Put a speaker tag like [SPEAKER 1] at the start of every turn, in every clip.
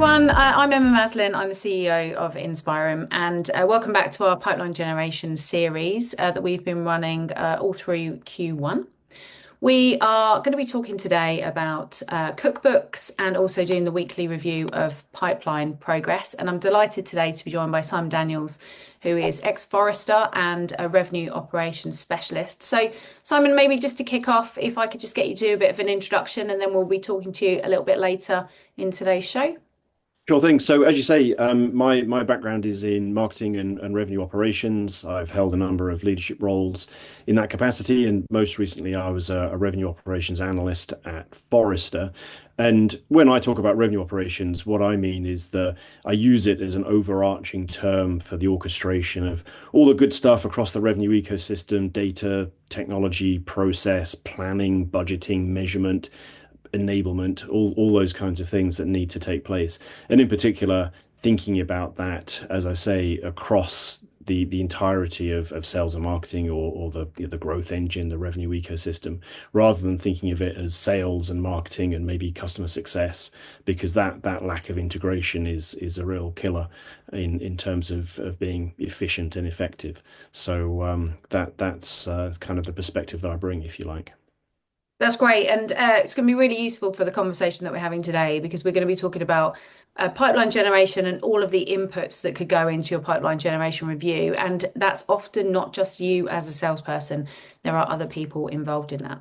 [SPEAKER 1] everyone. I'm Emma Maslen. I'm the CEO of inspir'em, and welcome back to our pipeline generation series that we've been running all through Q1. We are going to be talking today about cookbooks and also doing the weekly review of pipeline progress. And I'm delighted today to be joined by Simon Daniels, who is ex-Forrester and a revenue operations specialist. So, Simon, maybe just to kick off, if I could just get you to do a bit of an introduction, and then we'll be talking to you a little bit later in today's show.
[SPEAKER 2] Sure thing. So, as you say, my background is in marketing and revenue operations. I've held a number of leadership roles in that capacity, and most recently, I was a revenue operations analyst at Forrester. And when I talk about revenue operations, what I mean is that I use it as an overarching term for the orchestration of all the good stuff across the revenue ecosystem: data, technology, process, planning, budgeting, measurement, enablement, all those kinds of things that need to take place. And in particular, thinking about that, as I say, across the entirety of sales and marketing, or the growth engine, the revenue ecosystem, rather than thinking of it as sales and marketing and maybe customer success, because that lack of integration is a real killer in terms of being efficient and effective. So that's kind of the perspective that I bring, if you like.
[SPEAKER 1] That's great. And it's going to be really useful for the conversation that we're having today, because we're going to be talking about pipeline generation and all of the inputs that could go into your pipeline generation review. And that's often not just you as a salesperson. There are other people involved in that.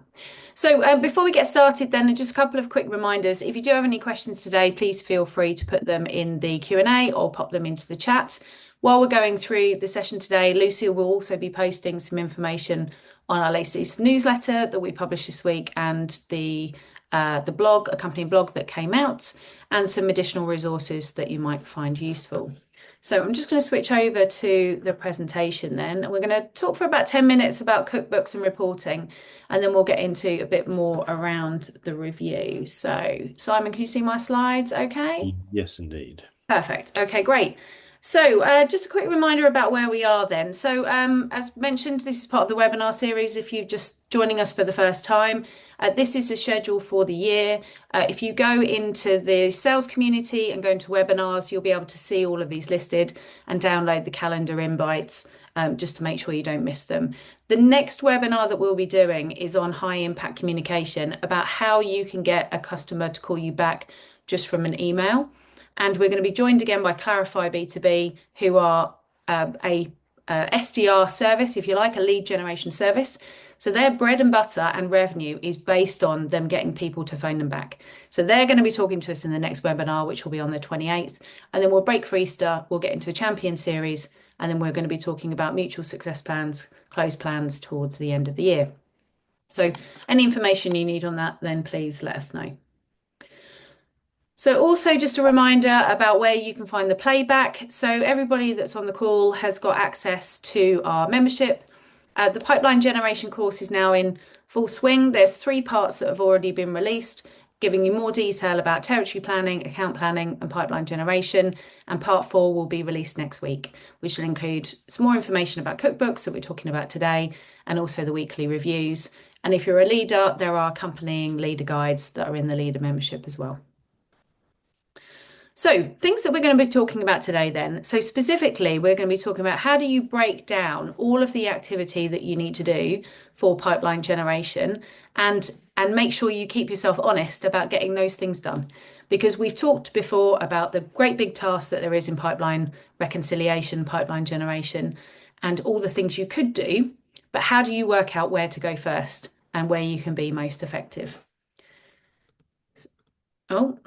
[SPEAKER 1] So before we get started, then just a couple of quick reminders. If you do have any questions today, please feel free to put them in the Q&A or pop them into the chat. While we're going through the session today, Lucy will also be posting some information on our latest newsletter that we published this week, and the blog, accompanying blog that came out, and some additional resources that you might find useful. So I'm just going to switch over to the presentation then. We're going to talk for about 10 minutes about cookbooks and reporting, and then we'll get into a bit more around the review. So Simon, can you see my slides okay?
[SPEAKER 2] Yes, indeed.
[SPEAKER 1] Perfect. Okay, great. So just a quick reminder about where we are then. So as mentioned, this is part of the webinar series. If you're just joining us for the first time, this is the schedule for the year. If you go into the sales community and go into webinars, you'll be able to see all of these listed and download the calendar invites just to make sure you don't miss them. The next webinar that we'll be doing is on high impact communication, about how you can get a customer to call you back just from an email. And we're going to be joined again by Clarify B2B, who are a SDR service, if you like, a lead generation service. So their bread and butter and revenue is based on them getting people to phone them back. So they're going to be talking to us in the next webinar, which will be on the 28th. And then we'll break for Easter, we'll get into a champion series, and then we're going to be talking about mutual success plans, close plans towards the end of the year. So any information you need on that, then please let us know. So also just a reminder about where you can find the playback. So everybody that's on the call has got access to our membership. The pipeline generation course is now in full swing. There's 3 parts that have already been released, giving you more detail about territory planning, account planning, and pipeline generation. And part 4 will be released next week, which will include some more information about cookbooks that we're talking about today, and also the weekly reviews. And if you're a leader, there are accompanying leader guides that are in the leader membership as well. So things that we're going to be talking about today then. So specifically, we're going to be talking about how do you break down all of the activity that you need to do for pipeline generation, and make sure you keep yourself honest about getting those things done. Because we've talked before about the great big task that there is in pipeline reconciliation, pipeline generation, and all the things you could do, but how do you work out where to go first and where you can be most effective? Oh.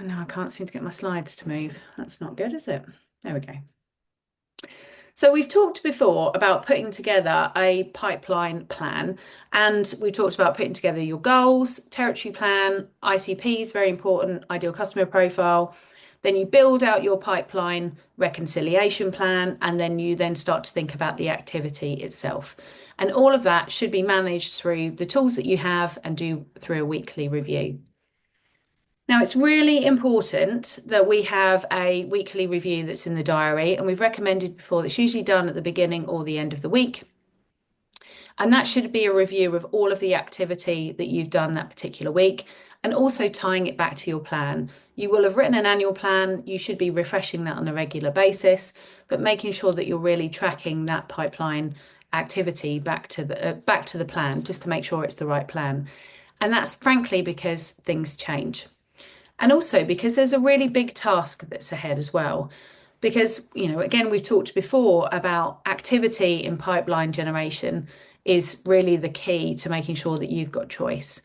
[SPEAKER 1] No, I can't seem to get my slides to move. That's not good, is it? There we go. So we've talked before about putting together a pipeline plan, and we talked about putting together your goals, territory plan, ICPs, very important, ideal customer profile. Then you build out your pipeline reconciliation plan, and then you then start to think about the activity itself. And all of that should be managed through the tools that you have and do through a weekly review. Now, it's really important that we have a weekly review that's in the diary, and we've recommended before that's usually done at the beginning or the end of the week. And that should be a review of all of the activity that you've done that particular week and also tying it back to your plan. You will have written an annual plan. You should be refreshing that on a regular basis, but making sure that you're really tracking that pipeline activity back to the plan just to make sure it's the right plan. And that's frankly because things change. And also because there's a really big task that's ahead as well. Because, again, we've talked before about activity in pipeline generation is really the key to making sure that you've got choice.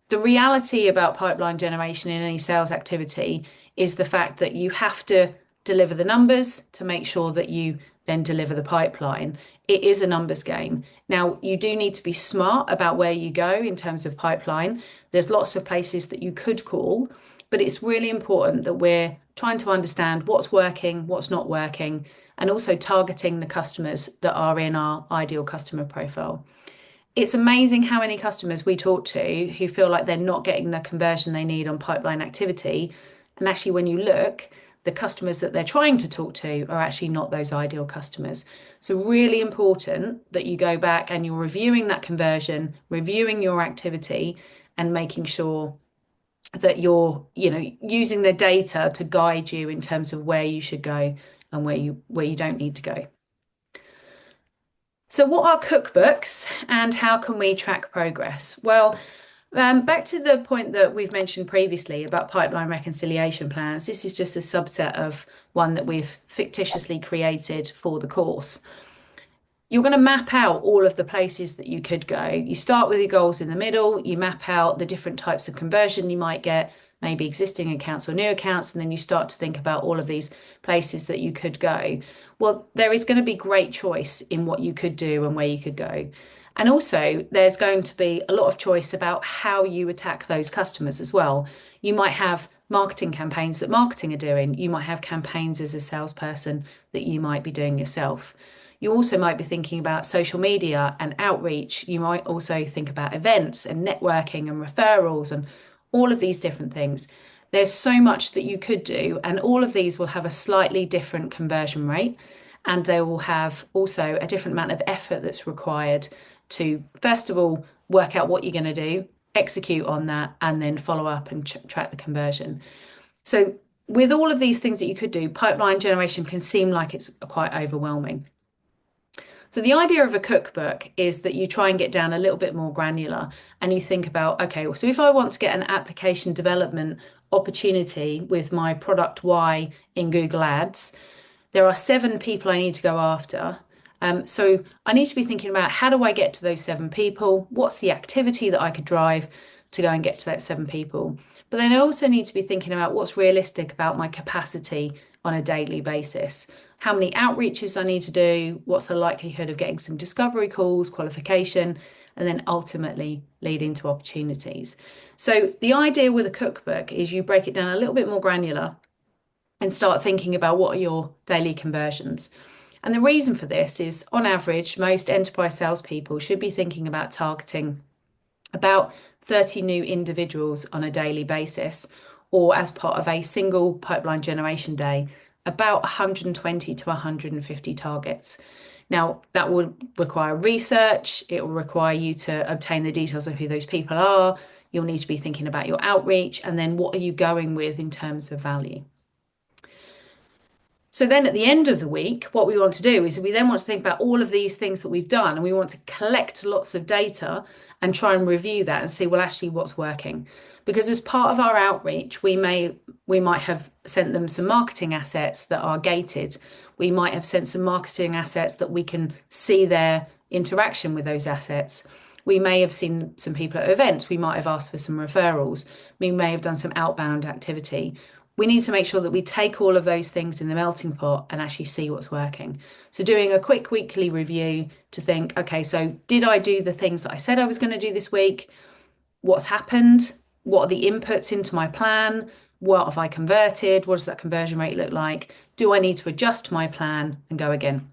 [SPEAKER 1] The reality about pipeline generation in any sales activity is the fact that you have to deliver the numbers to make sure that you then deliver the pipeline. It is a numbers game. Now, you do need to be smart about where you go in terms of pipeline. There's lots of places that you could call, but it's really important that we're trying to understand what's working, what's not working, and also targeting the customers that are in our ideal customer profile. It's amazing how many customers we talk to who feel like they're not getting the conversion they need on pipeline activity. And actually, when you look, the customers that they're trying to talk to are actually not those ideal customers. So really important that you go back and you're reviewing that conversion, reviewing your activity, and making sure that you're, using the data to guide you in terms of where you should go and where you don't need to go. So what are cookbooks and how can we track progress? Well, back to the point that we've mentioned previously about pipeline reconciliation plans. This is just a subset of one that we've fictitiously created for the course. You're going to map out all of the places that you could go. You start with your goals in the middle, you map out the different types of conversion you might get, maybe existing accounts or new accounts, and then you start to think about all of these places that you could go. Well, there is going to be great choice in what you could do and where you could go. And also, there's going to be a lot of choice about how you attack those customers as well. You might have marketing campaigns that marketing are doing. You might have campaigns as a salesperson that you might be doing yourself. You also might be thinking about social media and outreach. You might also think about events and networking and referrals and all of these different things. There's so much that you could do, and all of these will have a slightly different conversion rate, and they will have also a different amount of effort that's required to, first of all, work out what you're going to do, execute on that, and then follow up and track the conversion. So with all of these things that you could do, pipeline generation can seem like it's quite overwhelming. So the idea of a cookbook is that you try and get down a little bit more granular and you think about, okay, well, so if I want to get an application development opportunity with my product Y in Google Ads, there are 7 people I need to go after. So I need to be thinking about how do I get to those 7 people? What's the activity that I could drive to go and get to that 7 people? But then I also need to be thinking about what's realistic about my capacity on a daily basis. How many outreaches I need to do, what's the likelihood of getting some discovery calls, qualification, and then ultimately leading to opportunities. So the idea with a cookbook is you break it down a little bit more granular and start thinking about what are your daily conversions. And the reason for this is, on average, most enterprise salespeople should be thinking about targeting about 30 new individuals on a daily basis, or as part of a single pipeline generation day, about 120 to 150 targets. Now, that will require research. It will require you to obtain the details of who those people are. You'll need to be thinking about your outreach and then what are you going with in terms of value. So then at the end of the week, what we want to do is we then want to think about all of these things that we've done and we want to collect lots of data and try and review that and see, well, actually what's working. Because as part of our outreach, we might have sent them some marketing assets that are gated. We might have sent some marketing assets that we can see their interaction with those assets. We may have seen some people at events. We might have asked for some referrals. We may have done some outbound activity. We need to make sure that we take all of those things in the melting pot and actually see what's working. So doing a quick weekly review to think, okay, so did I do the things that I said I was going to do this week? What's happened? What are the inputs into my plan? What have I converted? What does that conversion rate look like? Do I need to adjust my plan and go again?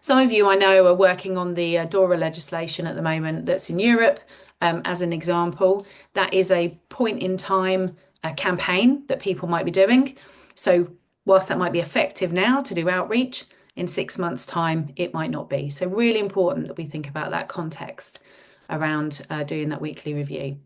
[SPEAKER 1] Some of you I know are working on the DORA legislation at the moment that's in Europe. As an example, that is a point in time campaign that people might be doing. So whilst that might be effective now to do outreach, in 6 months' time, it might not be. So really important that we think about that context around doing that weekly review.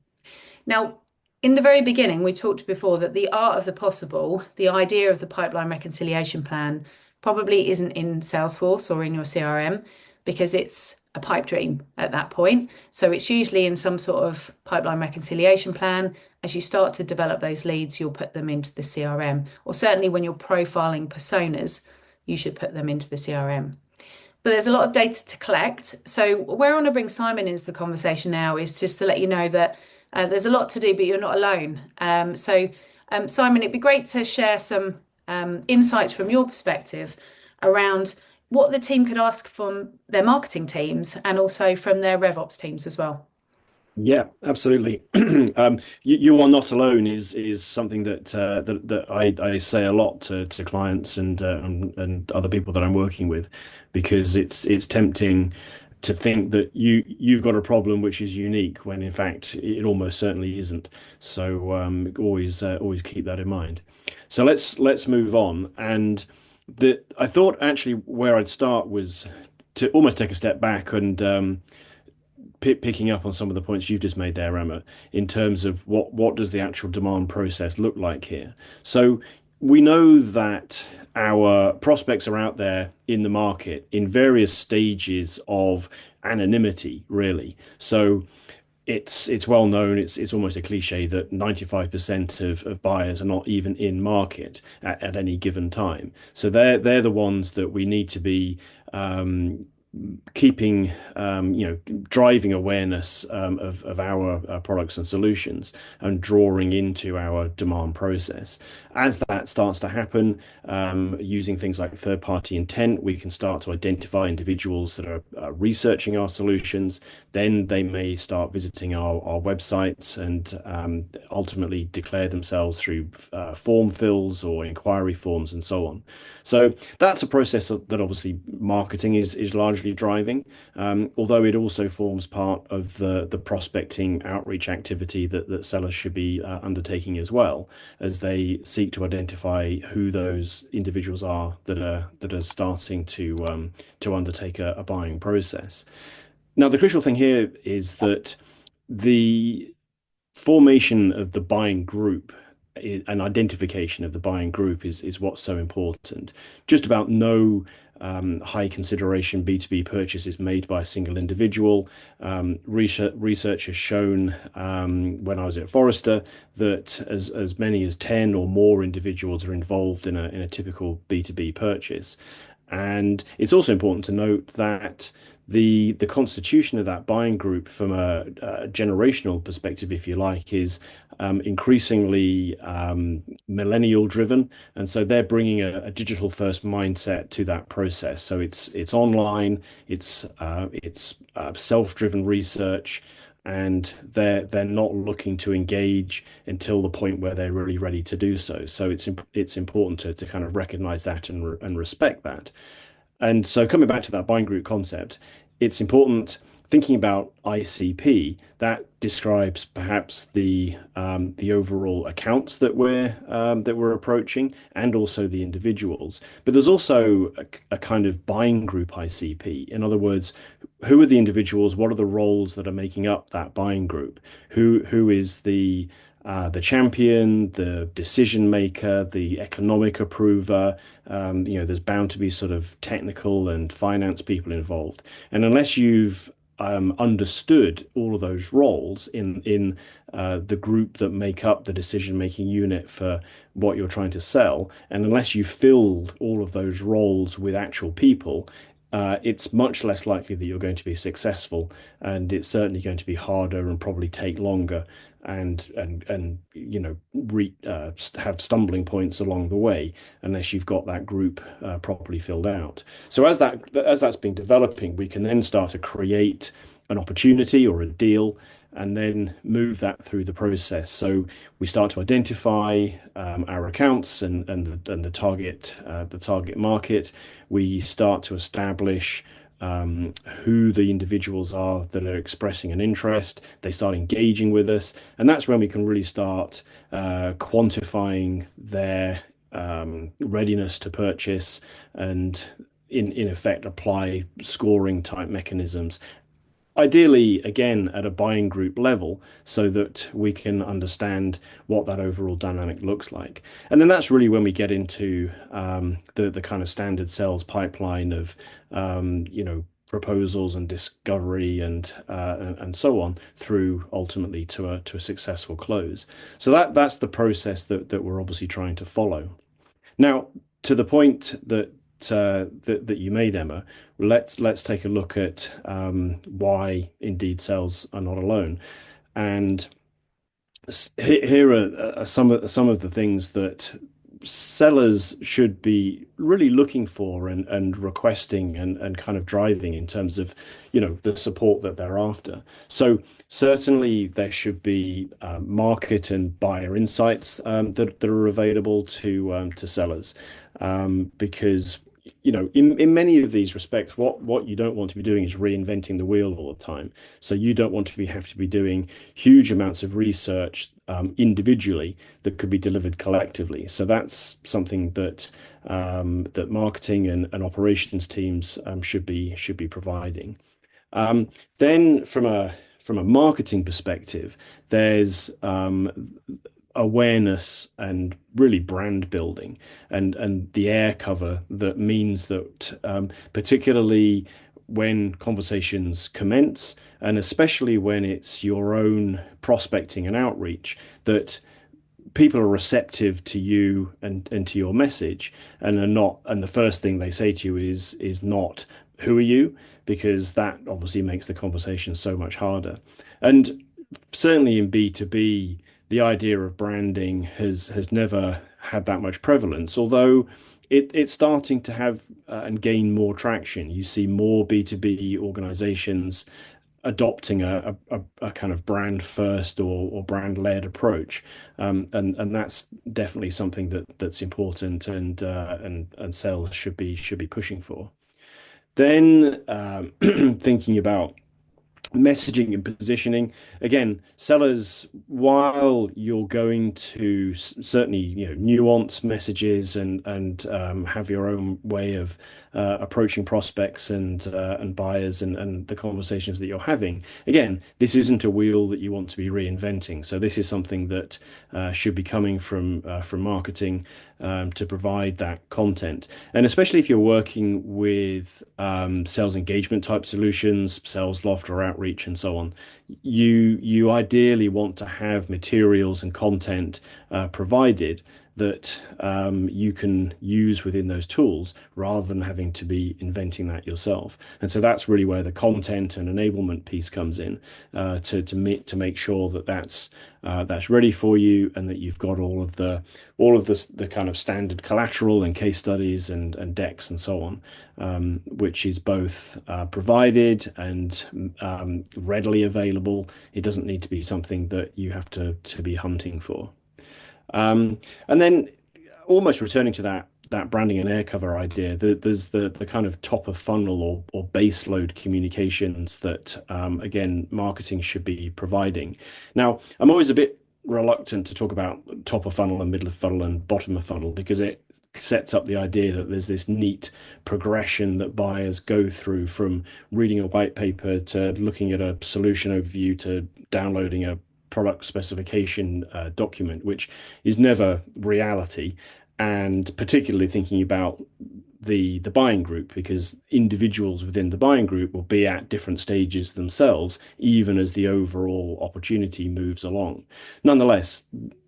[SPEAKER 1] Now, in the very beginning, we talked before that the art of the possible, the idea of the pipeline reconciliation plan, probably isn't in Salesforce or in your CRM because it's a pipe dream at that point. So it's usually in some sort of pipeline reconciliation plan. As you start to develop those leads, you'll put them into the CRM, or certainly when you're profiling personas, you should put them into the CRM. But there's a lot of data to collect. So where I want to bring Simon into the conversation now is just to let you know that there's a lot to do, but you're not alone. Simon, it'd be great to share some insights from your perspective around what the team could ask from their marketing teams and also from their RevOps teams as well.
[SPEAKER 2] Yeah, absolutely. You are not alone is something that I say a lot to clients and other people that I'm working with, because it's tempting to think that you've got a problem which is unique when in fact it almost certainly isn't. So always keep that in mind. So let's move on. And I thought actually where I'd start was to almost take a step back and picking up on some of the points you've just made there, Emma, in terms of what does the actual demand process look like here. So we know that our prospects are out there in the market in various stages of anonymity, really. So it's well known, it's almost a cliche that 95% of buyers are not even in market at any given time. So they're the ones that we need to be keeping, driving awareness of our products and solutions and drawing into our demand process. As that starts to happen, using things like third-party intent, we can start to identify individuals that are researching our solutions. Then they may start visiting our websites and ultimately declare themselves through form fills or inquiry forms and so on. So that's a process that obviously marketing is largely driving, although it also forms part of the prospecting outreach activity that sellers should be undertaking as well, as they seek to identify who those individuals are that are starting to undertake a buying process. Now, the crucial thing here is that the formation of the buying group and identification of the buying group is what's so important. Just about no high consideration B2B purchases made by a single individual. Research has shown when I was at Forrester that as many as 10 or more individuals are involved in a typical B2B purchase. And it's also important to note that the constitution of that buying group from a generational perspective, if you like, is increasingly millennial driven, and so they're bringing a digital first mindset to that process. So it's online, it's self-driven research, and they're not looking to engage until the point where they're really ready to do so. So it's important to kind of recognize that and respect that. And so coming back to that buying group concept, it's important thinking about ICP that describes perhaps the overall accounts that we're approaching and also the individuals. But there's also a kind of buying group ICP. In other words, who are the individuals? What are the roles that are making up that buying group? Who is the champion, the decision maker, the economic approver? There's bound to be sort of technical and finance people involved. And unless you've understood all of those roles in the group that make up the decision-making unit for what you're trying to sell, and unless you've filled all of those roles with actual people, it's much less likely that you're going to be successful, and it's certainly going to be harder and probably take longer and have stumbling points along the way unless you've got that group properly filled out. So as that's been developing, we can then start to create an opportunity or a deal and then move that through the process. So we start to identify our accounts and the target market. We start to establish who the individuals are that are expressing an interest. They start engaging with us, and that's when we can really start quantifying their readiness to purchase and in effect apply scoring type mechanisms. Ideally, again, at a buying group level, so that we can understand what that overall dynamic looks like. And then that's really when we get into the kind of standard sales pipeline of proposals and discovery and so on through ultimately to a successful close. So that's the process that we're obviously trying to follow. Now, to the point that you made, Emma, let's take a look at why indeed sales are not alone. And here are some of the things that sellers should be really looking for and requesting and kind of driving in terms of, the support that they're after. So certainly there should be market and buyer insights that are available to sellers, because in many of these respects, what you don't want to be doing is reinventing the wheel all the time. So you don't want to have to be doing huge amounts of research individually that could be delivered collectively. So that's something that that marketing and operations teams should be providing. Then from a marketing perspective, there's awareness and really brand building and the air cover that means that particularly when conversations commence, and especially when it's your own prospecting and outreach, that people are receptive to you and to your message and are not, and the first thing they say to you is not, who are you? Because that obviously makes the conversation so much harder. And certainly in B2B, the idea of branding has never had that much prevalence, although it's starting to have and gain more traction. You see more B2B organizations adopting a kind of brand first or brand led approach, and that's definitely something that's important and sales should be pushing for. Then thinking about messaging and positioning, again, sellers, while you're going to certainly nuance messages and have your own way of approaching prospects and buyers and the conversations that you're having, again, this isn't a wheel that you want to be reinventing. So this is something that should be coming from marketing to provide that content. And especially if you're working with sales engagement type solutions, sales loft or outreach and so on, you ideally want to have materials and content provided that you can use within those tools rather than having to be inventing that yourself. And so that's really where the content and enablement piece comes in, to make sure that that's ready for you and that you've got all of the kind of standard collateral and case studies and decks and so on, which is both provided and readily available. It doesn't need to be something that you have to be hunting for. And then almost returning to that branding and air cover idea, there's the kind of top of funnel or base load communications that again marketing should be providing. Now, I'm always a bit reluctant to talk about top of funnel and middle of funnel and bottom of funnel because it sets up the idea that there's this neat progression that buyers go through from reading a white paper to looking at a solution overview to downloading a product specification document, which is never reality. And particularly thinking about the buying group, because individuals within the buying group will be at different stages themselves, even as the overall opportunity moves along. Nonetheless,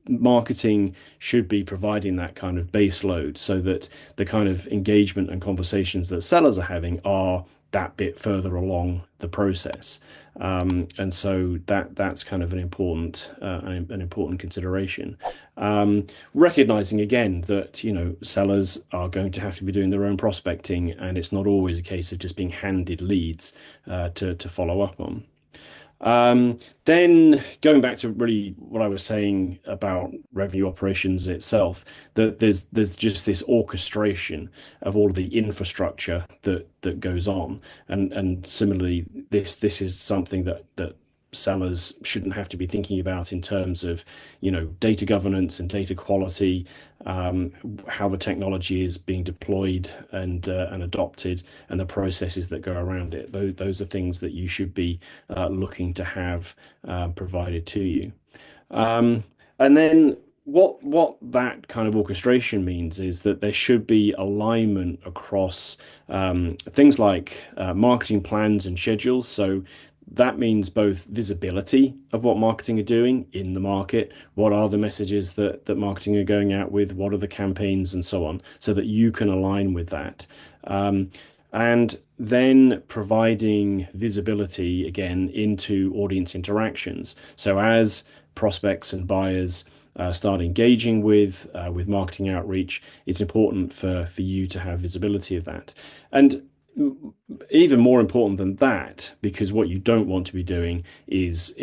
[SPEAKER 2] marketing should be providing that kind of base load so that the kind of engagement and conversations that sellers are having are that bit further along the process. And so that's kind of an important consideration. Recognizing again that sellers are going to have to be doing their own prospecting, and it's not always a case of just being handed leads to follow up on. Then going back to really what I was saying about revenue operations itself, that there's just this orchestration of all of the infrastructure that goes on, and similarly, this is something that sellers shouldn't have to be thinking about in terms of, data governance and data quality, how the technology is being deployed and adopted, and the processes that go around it. Those are things that you should be looking to have provided to you. And then what that kind of orchestration means is that there should be alignment across things like marketing plans and schedules. So that means both visibility of what marketing are doing in the market, what are the messages that marketing are going out with, what are the campaigns, and so on, so that you can align with that. And then providing visibility again into audience interactions. So as prospects and buyers start engaging with marketing outreach, it's important for you to have visibility of that. And even more important than that, because what you don't want to be doing is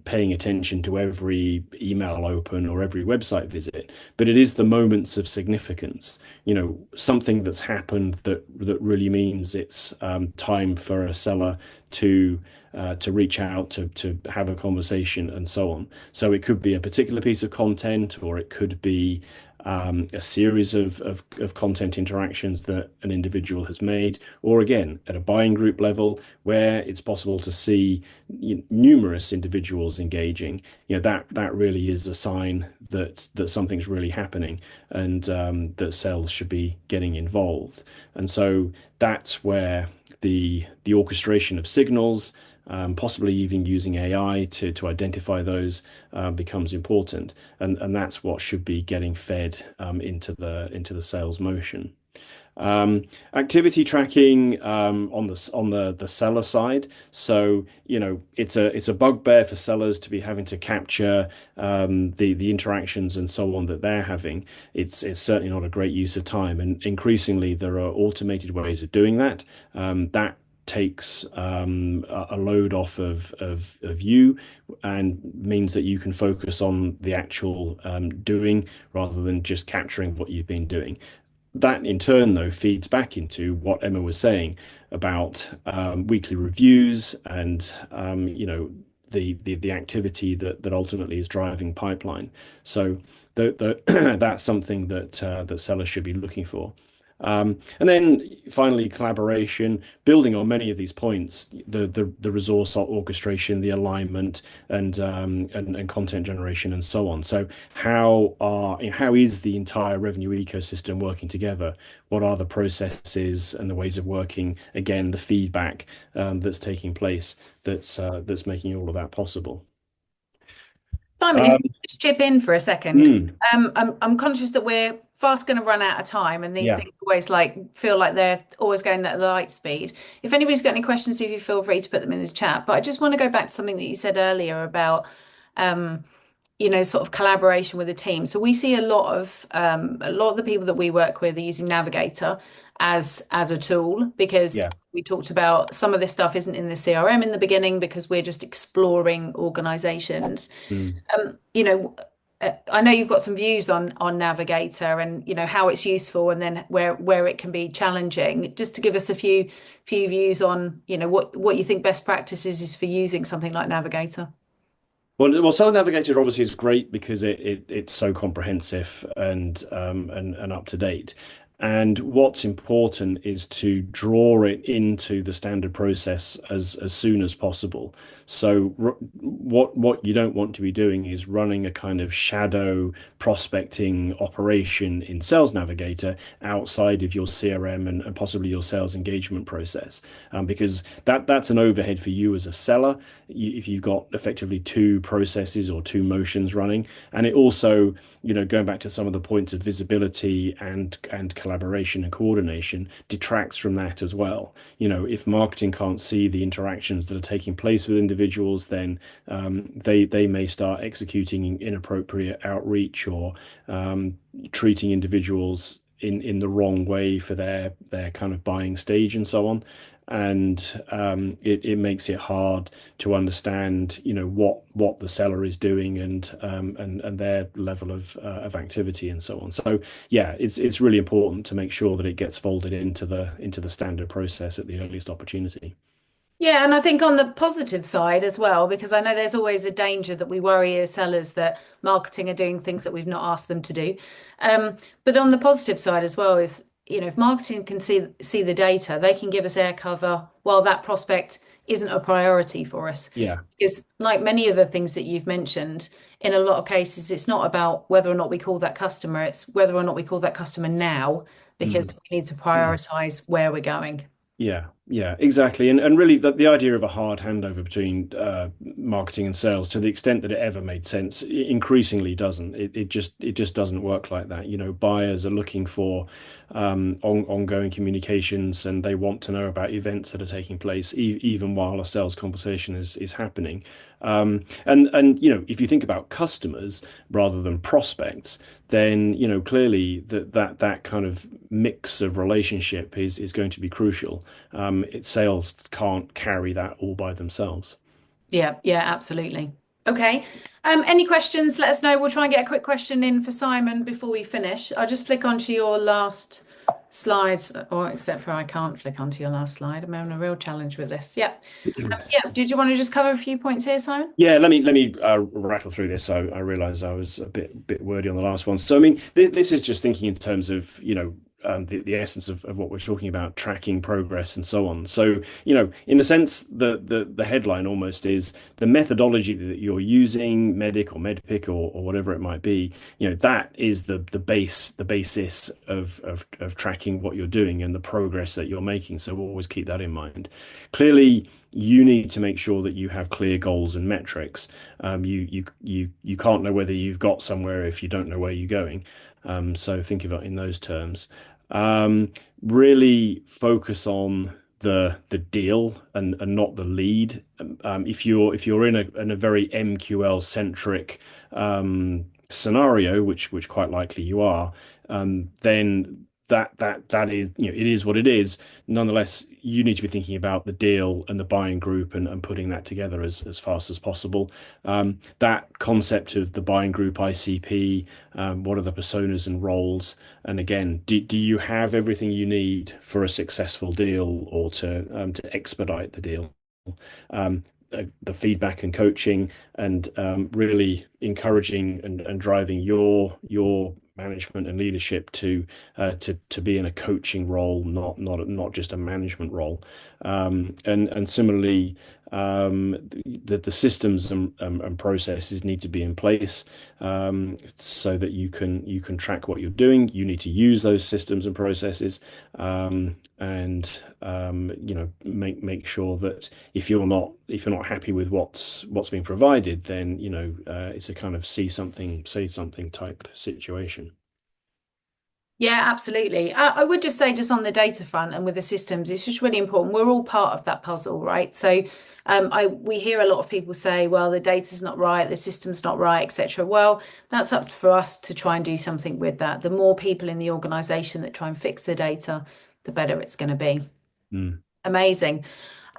[SPEAKER 2] paying attention to every email open or every website visit, but it is the moments of significance. Something that's happened that really means it's time for a seller to reach out, to have a conversation, and so on. So it could be a particular piece of content, or it could be a series of content interactions that an individual has made, or again, at a buying group level where it's possible to see numerous individuals engaging. That really is a sign that something's really happening, and that sales should be getting involved. And so that's where the orchestration of signals, possibly even using AI to identify those, becomes important, and that's what should be getting fed into the sales motion. Activity tracking on the seller side. So it's a bugbear for sellers to be having to capture the interactions and so on that they're having. It's certainly not a great use of time, and increasingly there are automated ways of doing that. That takes a load off of you, and means that you can focus on the actual doing rather than just capturing what you've been doing. That in turn, though, feeds back into what Emma was saying about weekly reviews and the activity that ultimately is driving pipeline. So that's something that sellers should be looking for. And then finally, collaboration, building on many of these points, the resource orchestration, the alignment, and content generation, and so on. So how is the entire revenue ecosystem working together? What are the processes and the ways of working? Again, the feedback that's taking place that's making all of that possible.
[SPEAKER 1] Simon, if you
[SPEAKER 2] Um,
[SPEAKER 1] could just chip in for a second.
[SPEAKER 2] mm,
[SPEAKER 1] I'm conscious that we're fast going to run out of time, and these
[SPEAKER 2] yeah.
[SPEAKER 1] things always feel like they're always going at the light speed. If anybody's got any questions, if you feel free to put them in the chat. But I just want to go back to something that you said earlier about um, sort of collaboration with a team. So we see a lot of the people that we work with are using Navigator as a tool, because
[SPEAKER 2] Yeah.
[SPEAKER 1] we talked about some of this stuff isn't in the CRM in the beginning because we're just exploring organizations.
[SPEAKER 2] Mm.
[SPEAKER 1] I know you've got some views on Navigator and how it's useful, and then where it can be challenging. Just to give us a few views on what you think best practices is for using something like Navigator.
[SPEAKER 2] Well, Sales Navigator obviously is great because it's so comprehensive and up to date. And what's important is to draw it into the standard process as soon as possible. So what you don't want to be doing is running a kind of shadow prospecting operation in Sales Navigator outside of your CRM and possibly your sales engagement process, because that's an overhead for you as a seller if you've got effectively two processes or two motions running. And it also, going back to some of the points of visibility and collaboration and coordination, detracts from that as well. If marketing can't see the interactions that are taking place with individuals, then they may start executing inappropriate outreach, or treating individuals in the wrong way for their kind of buying stage and so on. And it makes it hard to understand, what the seller is doing, and their level of activity and so on. So yeah, it's really important to make sure that it gets folded into the standard process at the earliest opportunity.
[SPEAKER 1] Yeah, and I think on the positive side as well, because I know there's always a danger that we worry as sellers that marketing are doing things that we've not asked them to do. But on the positive side as well is, if marketing can see the data, they can give us air cover while that prospect isn't a priority for us.
[SPEAKER 2] Yeah.
[SPEAKER 1] Because like many of the things that you've mentioned, in a lot of cases, it's not about whether or not we call that customer, it's whether or not we call that customer now, because
[SPEAKER 2] Mm.
[SPEAKER 1] we need to prioritize where we're going.
[SPEAKER 2] Yeah, yeah, exactly. And really the idea of a hard handover between marketing and sales, to the extent that it ever made sense, increasingly doesn't. It just doesn't work like that. Buyers are looking for ongoing communications, and they want to know about events that are taking place, even while a sales conversation is happening. And if you think about customers rather than prospects, then clearly that kind of mix of relationship is going to be crucial. Sales can't carry that all by themselves.
[SPEAKER 1] Yeah, yeah, absolutely. Okay. Any questions? Let us know. We'll try and get a quick question in for Simon before we finish. I'll just flick onto your last slides, or except for I can't flick onto your last slide. I'm having a real challenge with this. Yeah. Yeah. Did you want to just cover a few points here, Simon?
[SPEAKER 2] Yeah, let me rattle through this. I realized I was a bit wordy on the last one. So I mean, this is just thinking in terms of the essence of what we're talking about, tracking progress and so on. So in a sense, the headline almost is the methodology that you're using, Medic or Medpic or whatever it might be. That is the basis of tracking what you're doing and the progress that you're making. So we'll always keep that in mind. Clearly, you need to make sure that you have clear goals and metrics. You can't know whether you've got somewhere if you don't know where you're going. So think of it in those terms. Really focus on the deal and not the lead. If you're in a very MQL centric scenario, which quite likely you are, then that is, it is what it is. Nonetheless, you need to be thinking about the deal and the buying group and putting that together as fast as possible. That concept of the buying group ICP, what are the personas and roles? And again, do you have everything you need for a successful deal or to expedite the deal? Um, the feedback and coaching, and really encouraging and driving your management and leadership to be in a coaching role, not just a management role. And similarly, the systems and processes need to be in place, so that you can track what you're doing. You need to use those systems and processes, and make sure that if you're not happy with what's being provided, then it's a kind of say something type situation.
[SPEAKER 1] Yeah, absolutely. I would just say, just on the data front and with the systems, it's just really important. We're all part of that puzzle, right? So, we hear a lot of people say, "Well, the data's not right, the system's not right, etc." Well, that's up for us to try and do something with that. The more people in the organization that try and fix the data, the better it's going to be.
[SPEAKER 2] Mm.
[SPEAKER 1] Amazing.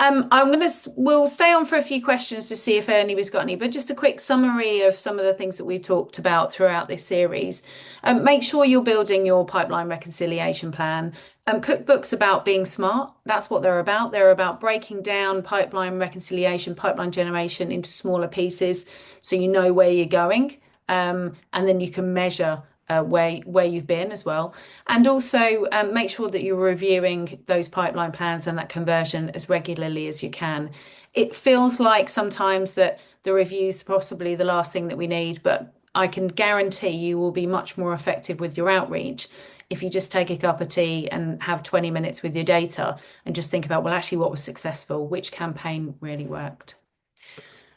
[SPEAKER 1] We'll stay on for a few questions to see if anybody's got any, but just a quick summary of some of the things that we've talked about throughout this series. Make sure you're building your pipeline reconciliation plan. Cookbooks about being smart. That's what they're about. They're about breaking down pipeline reconciliation, pipeline generation into smaller pieces so you know where you're going. And then you can measure where you've been as well, and also make sure that you're reviewing those pipeline plans and that conversion as regularly as you can. It feels like sometimes that the reviews possibly the last thing that we need, but I can guarantee you will be much more effective with your outreach if you just take a cup of tea and have 20 minutes with your data and just think about, well, actually, what was successful, which campaign really worked.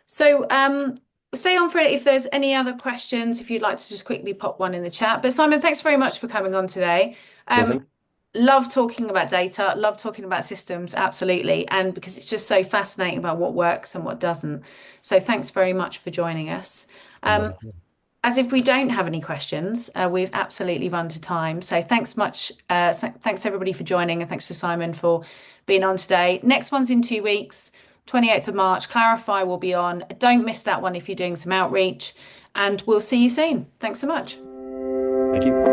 [SPEAKER 1] So, stay on for it if there's any other questions, if you'd like to just quickly pop one in the chat. But Simon, thanks very much for coming on today.
[SPEAKER 2] Sure
[SPEAKER 1] Um,
[SPEAKER 2] thing.
[SPEAKER 1] love talking about data, love talking about systems, absolutely. And because it's just so fascinating about what works and what doesn't. So thanks very much for joining us.
[SPEAKER 2] Not
[SPEAKER 1] Um, as if we don't have any questions, we've absolutely run to time. So thanks much. Thanks everybody for joining, and thanks to Simon for being on today. Next one's in 2 weeks, 28th of March. Clarify will be on. Don't miss that one if you're doing some outreach, and we'll see you soon. Thanks so much.
[SPEAKER 2] Thank you.